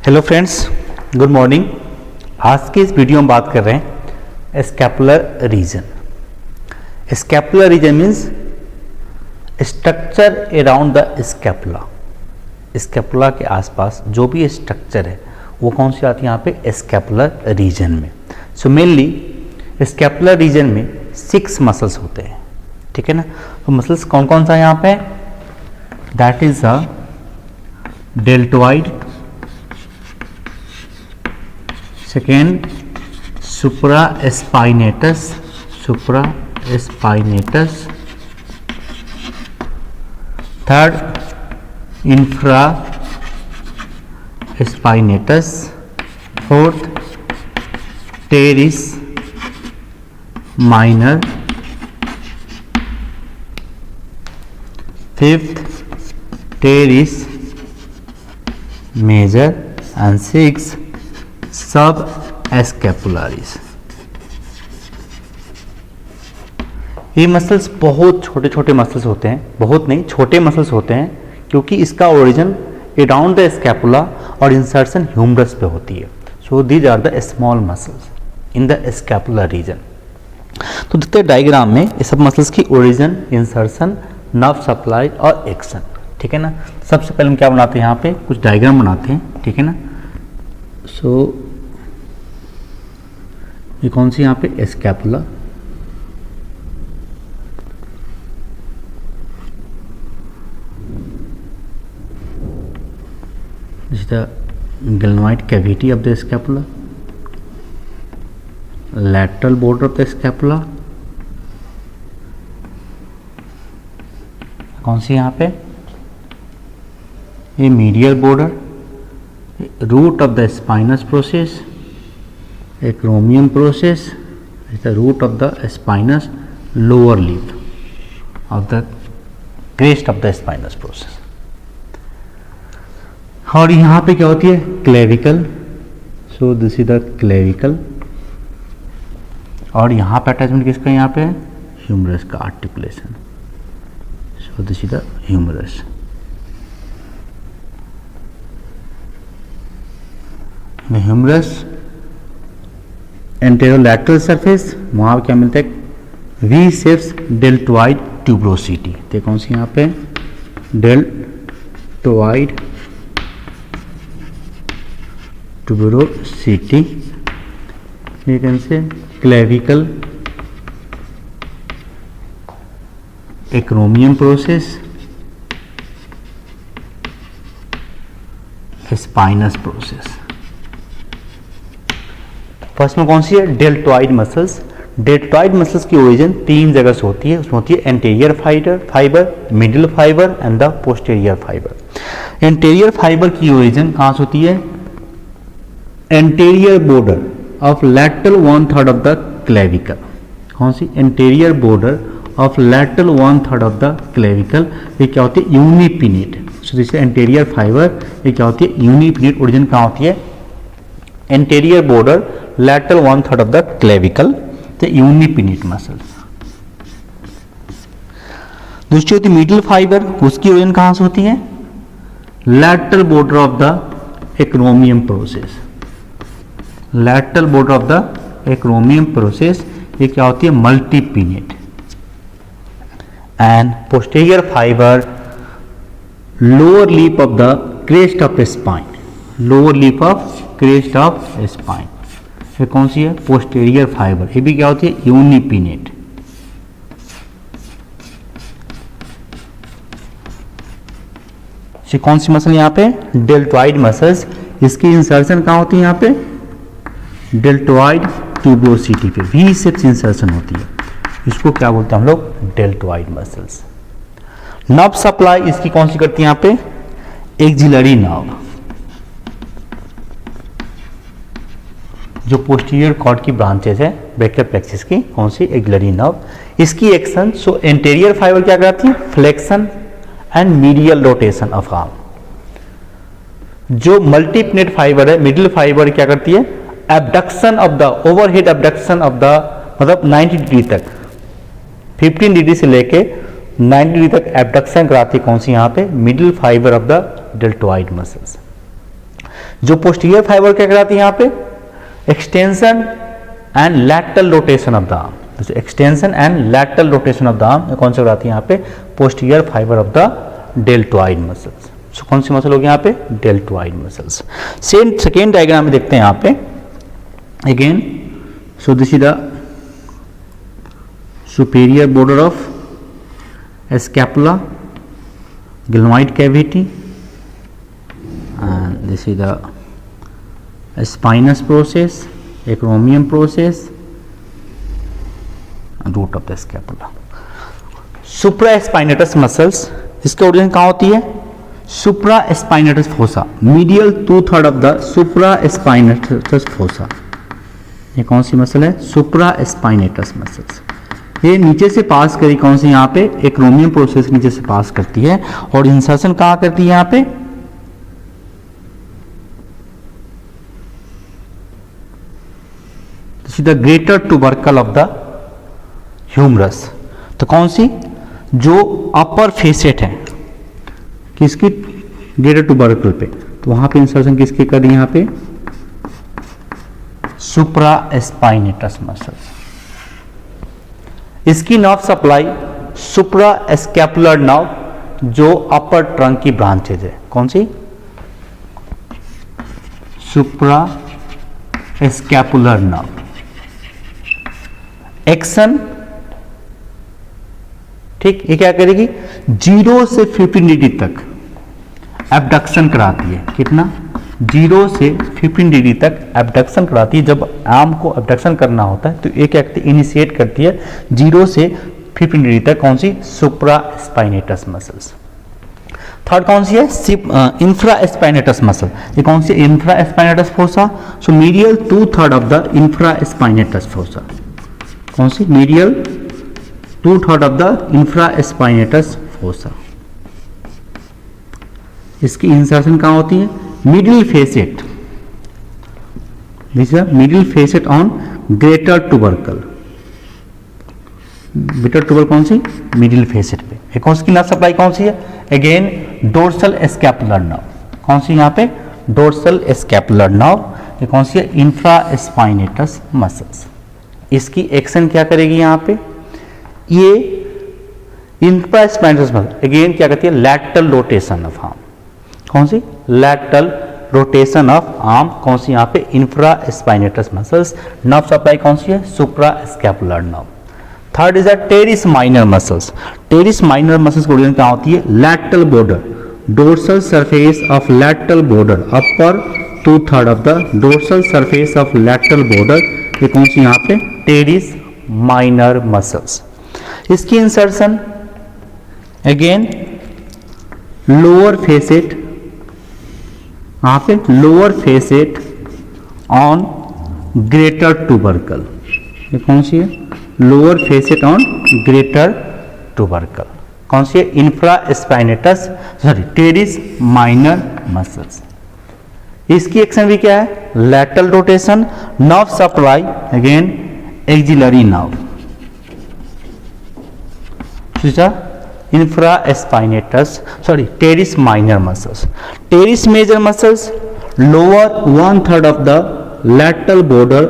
Hello friends, good morning. आज की इस वीडियो में बात कर रहे हैं scapular region. Scapular region means structure around the scapula. Scapula के आसपास जो भी स्ट्रक्चर है वो कौन सी आती है यहाँ पे स्कैपुलर रीजन में। सो मेनली स्कैपुलर रीजन में 6 मसल्स होते हैं, ठीक है ना। तो मसल्स कौन कौन सा है यहाँ पे? That is a deltoid, second supraspinatus, third infraspinatus, fourth teres minor, fifth teres major and six subscapularis. ये मसल्स बहुत छोटे छोटे मसल्स होते हैं, बहुत नहीं छोटे मसल्स होते हैं, क्योंकि इसका ओरिजिन अराउंड द स्कैपुला और इंसर्शन ह्यूमरस पे होती है। So these are the small muscles in the scapular region. तो देखते हैं डायग्राम में ये सब मसल्स की ओरिजिन, इंसर्शन, नर्व सप्लाई और एक्शन, ठीक है ना। सबसे पहले हम क्या बनाते हैं, यहाँ पे कुछ डायग्राम बनाते हैं, ठीक है ना। सो ये कौन सी यहाँ पे scapula, this is the glenoid cavity of the scapula, lateral border of the scapula, कौन सी यहाँ पे ये medial border, root of the spinous process, acromion process is the root of the spinous lower leaf of the crest of the spinous process। और यहाँ पे क्या होती है clavicle, so this is the clavicle. और यहाँ पे अटैचमेंट किसका, यहाँ पे ह्यूमरस का articulation, so this is the humerus. Humerus anterolateral surface, वहाँ क्या मिलता है वी शेप्स डेल्टोइड ट्यूब्रोसिटी। तो कौन सी यहाँ पे डेल्टोइड ट्यूब्रोसिटी। ये कौन से clavicle, acromion process, spinous process. First में कौन सी है डेल्टोइड मसल्स। डेल्टोइड मसल्स की ओरिजिन 3 जगह से होती है। उसमें होती है anterior fiber, middle fiber and the posterior fiber. Anterior fiber की ओरिजिन कहाँ से होती है? Anterior border of lateral 1/3 of the clavicle. कौन सी? Anterior border of lateral 1/3 of the clavicle. ये क्या होती है? Unipennate. So this anterior fibre, ये क्या होती है? यूनिपिनेट। ओरिजिन कहाँ होती है? Anterior border lateral 1/3 of the clavicle, the unipennate muscles. दूसरी होती है मिडिल फाइबर, उसकी ओरिजिन कहाँ से होती है? lateral border of the acromion process, lateral border of the acromion process। ये क्या होती है? Multipennate. And posterior fiber lower leaf of the crest of spine, lower leaf of crest of spine. ये कौन सी है? Posterior fiber. ये भी क्या होती है? यूनिपिनेट। ये कौन सी मसल यहाँ पे? Deltoid muscles. इसकी इंसर्शन कहाँ होती है? यहाँ पे डेल्टोइड ट्यूब्रोसिटी पे वी शेप इंसर्शन होती है। इसको क्या बोलते हैं हम लोग? Deltoid muscles. नर्व सप्लाई इसकी कौन सी करती है यहाँ पे? एक्सिलरी नर्व, जो पोस्टीरियर कॉर्ड की ब्रांचेस है ब्रैकियल प्लेक्सिस की, कौन सी? Axillary nerve. इसकी एक्शन, सो एंटीरियर फाइबर क्या करती है? Flexion and medial rotation of arm. जो मल्टीपिनेट फाइबर है, मिडिल फाइबर क्या करती है? Abduction of the overhead, abduction of the मतलब 90 डिग्री तक, 15 डिग्री से लेके 90 डिग्री तक एबडक्शन कराती है। कौन सी? यहाँ पे middle fiber of the deltoid muscles. जो पोस्टीरियर फाइबर क्या कराती है यहाँ पे, extension and lateral rotation of the arm, extension and lateral rotation of the arm कौन सा कराती है यहाँ पे, posterior fiber of the deltoid muscles. So कौन सी मसल होगी यहाँ पे, डेल्टोइड मसल्स। सेकेंड डायग्राम में देखते हैं यहाँ पे again, so this is the superior border of scapula, glenoid cavity, and this is the spinous process, acromion process, and root of the scapula. Supraspinatus muscles, इसके origin कहाँ होती है, supraspinatus fossa, medial 2/3 of the supraspinatus fossa। ये कौन सी muscle है, supraspinatus muscles। ये नीचे से पास करी कौन सी, यहाँ पे एक्रोमियम प्रोसेस नीचे से पास करती है और इंसर्शन कहाँ करती है यहाँ पे, the greater tubercle of the humerus. तो कौन सी, जो अपर फेसेट है किसकी, ग्रेटर ट्यूबरकल पे, तो वहां पे इंसर्शन किसके कर रही है यहाँ पे, सुप्रास्पाइनेटस मसल्स। इसकी नर्व सप्लाई सुप्रास्कैपुलर नर्व जो अपर ट्रंक की ब्रांचेज है, कौन सी, सुप्रास्कैपुलर नर्व। एक्शन, ठीक, ये क्या करेगी, 0 से 15 डिग्री तक एबडक्शन कराती है, कितना, 0 से 15 डिग्री तक एबडक्शन कराती है। जब आर्म को एबडक्शन करना होता है तो ये क्या करती है, इनिशिएट करती है 0 से 15 डिग्री तक, कौन सी, सुप्रास्पाइनेटस मसल्स। थर्ड कौन सी है, इंफ्रास्पाइनेटस मसल। ये कौन सी, infraspinatus fossa. So medial 2/3 of the infraspinatus fossa, कौन सी, medial 2/3 of the infraspinatus fossa. इसकी इंसर्शन कहाँ होती है, middle facet, this is middle facet on greater tubercle. Greater tubercle कौन सी, मिडिल फेसेट पे। एक कौन सी नर्व सप्लाई कौन सी है, अगेन डोर्सल स्कैपुलर नर्व, कौन सी यहाँ पे, डोर्सल स्कैपुलर नर्व। ये कौन सी है, इंफ्रास्पाइनेटस मसल्स। इसकी एक्शन क्या करेगी यहाँ पे, ये इंफ्रास्पाइनेटस मसल अगेन क्या करती है, लैटरल रोटेशन ऑफ आर्म, कौन सी, लैटरल रोटेशन ऑफ आर्म, कौन सी यहाँ पे, इंफ्रास्पाइनेटस मसल्स। नर्व सप्लाई कौन सी है, suprascapular nerve. Third is the terrace minor muscles. Terrace minor muscles की ओरिजिन कहाँ होती है, lateral border, dorsal surface of lateral border, upper 2/3 of the dorsal surface of lateral border. ये कौन सी यहाँ पे, टेरिस माइनर मसल्स। इसकी इंसर्शन अगेन लोअर फेसेट, यहाँ पे lower facet on greater tubercle. ये कौन सी है, lower facet on greater tubercle, कौन सी है, इंफ्रास्पाइनेटस टेरिस माइनर मसल्स। इसकी एक्शन भी क्या है, lateral rotation, nerve supply again axillary nerve, infraspinatus teres minor muscles. Teres major muscles lower 1/3 of the lateral border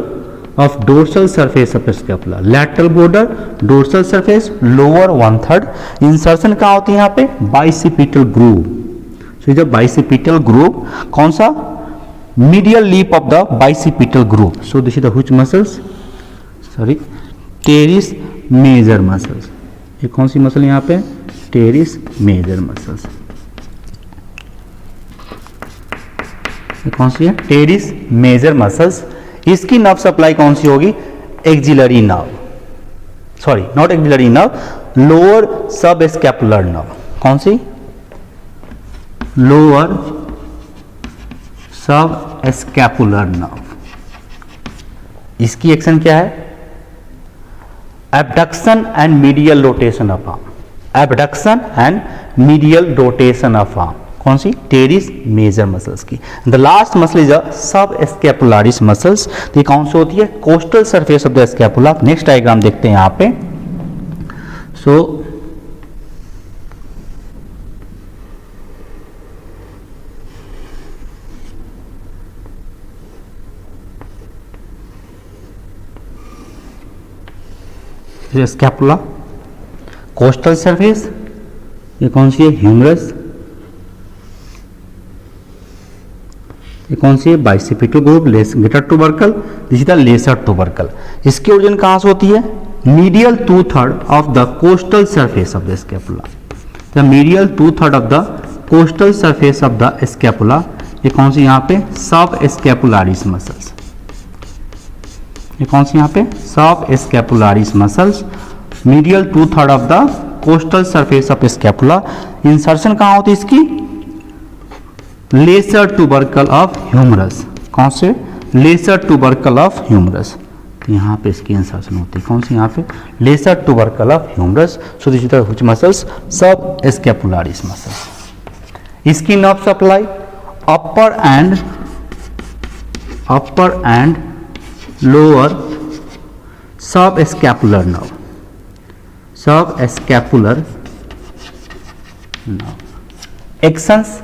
of dorsal surface of scapula, lateral border dorsal surface lower 1/3। Insertion कहाँ होती है यहाँ पे, bicipital groove. So is bicipital groove, कौन सा, medial lip of the bicipital groove. So this is the which muscles, sorry, teres major muscles. ये कौन सी मसल यहाँ पे, टेरिस मेजर मसल्स। कौन सी है, टेरिस मेजर मसल्स। इसकी नर्व सप्लाई कौन सी होगी, axillary nerve, sorry not axillary nerve, lower subscapular nerve. कौन सी, लोअर सब स्कैपुलर नर्व। इसकी एक्शन क्या है, abduction and medial rotation of arm, abduction and medial rotation of arm. कौन सी, terrace major muscles की। The last muscle is सब स्कैपुलारिस muscles. ये कौन सी होती है, coastal surface of the scapula. Next diagram देखते हैं यहाँ पे। सो स्कैपुला, कोस्टल सरफेस, ये कौन सी है, ह्यूमरस, ये कौन सी है, bicipital group, greater tubercle, this is the lesser tubercle. इसकी ओरिजिन कहाँ से होती है, medial 2/3 of the costal surface of the scapula. The medial 2/3 of the costal surface of the scapula, ये कौन सी यहाँ पे, सब स्कैपुलारिस मसल्स, ये कौन सी यहाँ पे, subscapularis muscles, medial 2/3 of the costal surface of scapula. Insertion कहाँ होती है इसकी, लेसर ट्यूबरकल ऑफ ह्यूमरस, कौन से, लेसर ट्यूबरकल ऑफ ह्यूमरस, तो यहाँ पे इसकी इंसर्शन होती है, कौन सी यहाँ पे, lesser tubercle of humerus. So this is the which muscles, subscapularis muscles. इसकी nerve supply upper and lower subscapular nerve, subscapular nerve, actions,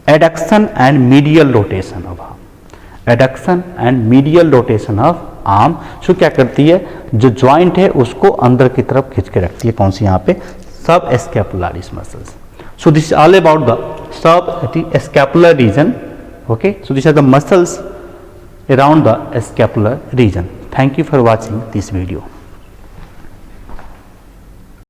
adduction and medial rotation of arm, adduction and medial rotation of arm. So क्या करती है, जो joint है उसको अंदर की तरफ खींच के रखती है, कौन सी यहाँ पे, subscapularis muscles. So this is all about the subscapular region. Okay, so this are the muscles around the scapular region. Thank you for watching this video.